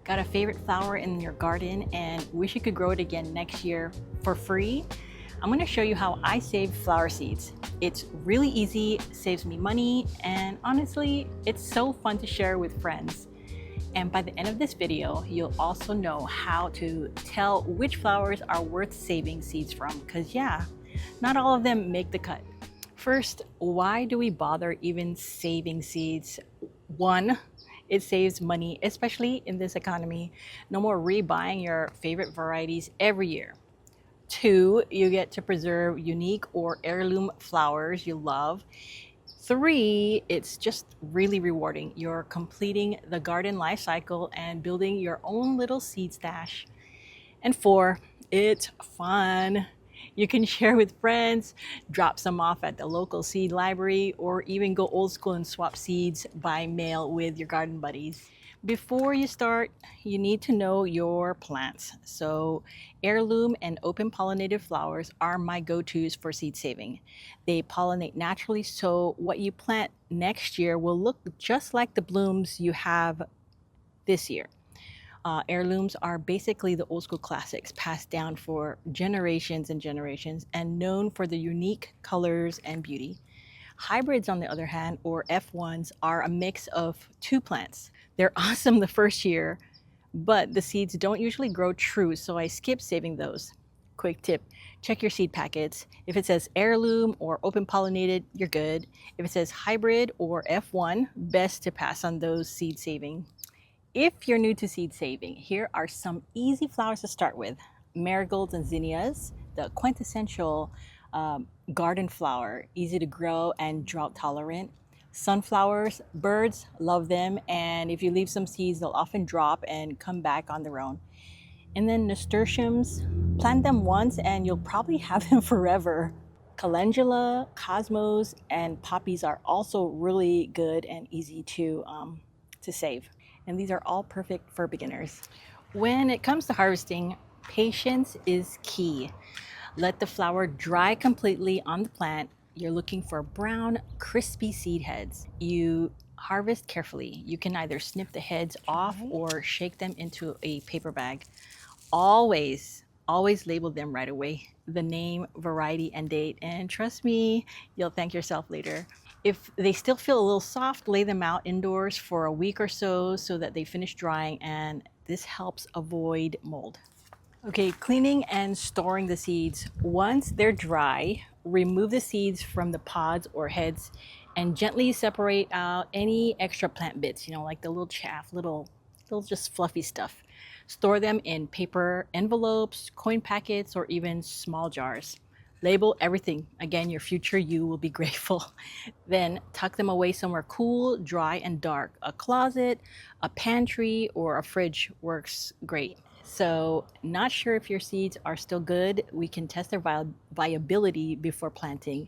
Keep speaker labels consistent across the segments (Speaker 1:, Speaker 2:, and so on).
Speaker 1: Got a favorite flower in your garden and wish you could grow it again next year for free? I'm going to show you how I save flower seeds. It's really easy, saves me money, and honestly, it's so fun to share with friends. And by the end of this video, you'll also know how to tell which flowers are worth saving seeds from, because yeah, not all of them make the cut. First, why do we bother even saving seeds? One, it saves money, especially in this economy. No more rebuying your favorite varieties every year. Two, you get to preserve unique or heirloom flowers you love. Three, it's just really rewarding. You're completing the garden life cycle and building your own little seed stash. And four, it's fun. You can share with friends, drop some off at the local seed library, or even go old school and swap seeds by mail with your garden buddies. Before you start, you need to know your plants. So heirloom and open pollinated flowers are my go-tos for seed saving. They pollinate naturally, so what you plant next year will look just like the blooms you have this year. Heirlooms are basically the old school classics passed down for generations and generations and known for the unique colors and beauty. Hybrids, on the other hand, or F1s, are a mix of two plants. They're awesome the first year, but the seeds don't usually grow true, so I skip saving those. Quick tip, check your seed packets. If it says heirloom or open pollinated, you're good. If it says hybrid or F1, best to pass on those seed saving. If you're new to seed saving, here are some easy flowers to start with. Marigolds and zinnias, the quintessential garden flower, easy to grow and drought tolerant. Sunflowers, birds love them, and if you leave some seeds, they'll often drop and come back on their own. And then nasturtiums, plant them once and you'll probably have them forever. Calendula, cosmos, and poppies are also really good and easy to save. And these are all perfect for beginners. When it comes to harvesting, patience is key. Let the flower dry completely on the plant. You're looking for brown, crispy seed heads. You harvest carefully. You can either snip the heads off or shake them into a paper bag. Always label them right away. The name, variety, and date. And trust me, you'll thank yourself later. If they still feel a little soft, lay them out indoors for a week or so that they finish drying, and this helps avoid mold. Okay, cleaning and storing the seeds. Once they're dry, remove the seeds from the pods or heads and gently separate out any extra plant bits, like the little chaff, little just fluffy stuff. Store them in paper envelopes, coin packets, or even small jars. Label everything. Again, your future you will be grateful. Then tuck them away somewhere cool, dry, and dark. A closet, a pantry, or a fridge works great. So, not sure if your seeds are still good? We can test their viability before planting.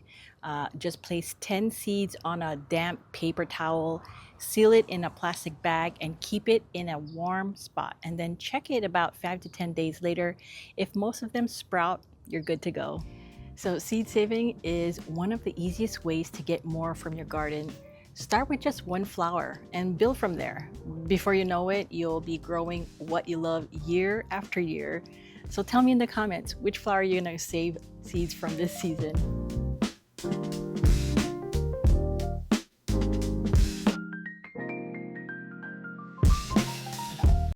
Speaker 1: Just place 10 seeds on a damp paper towel, seal it in a plastic bag, and keep it in a warm spot. And then check it about 5 to 10 days later. If most of them sprout, you're good to go. So seed saving is one of the easiest ways to get more from your garden. Start with just one flower and build from there. Before you know it, you'll be growing what you love year after year. So tell me in the comments, which flower you're gonna save seeds from this season.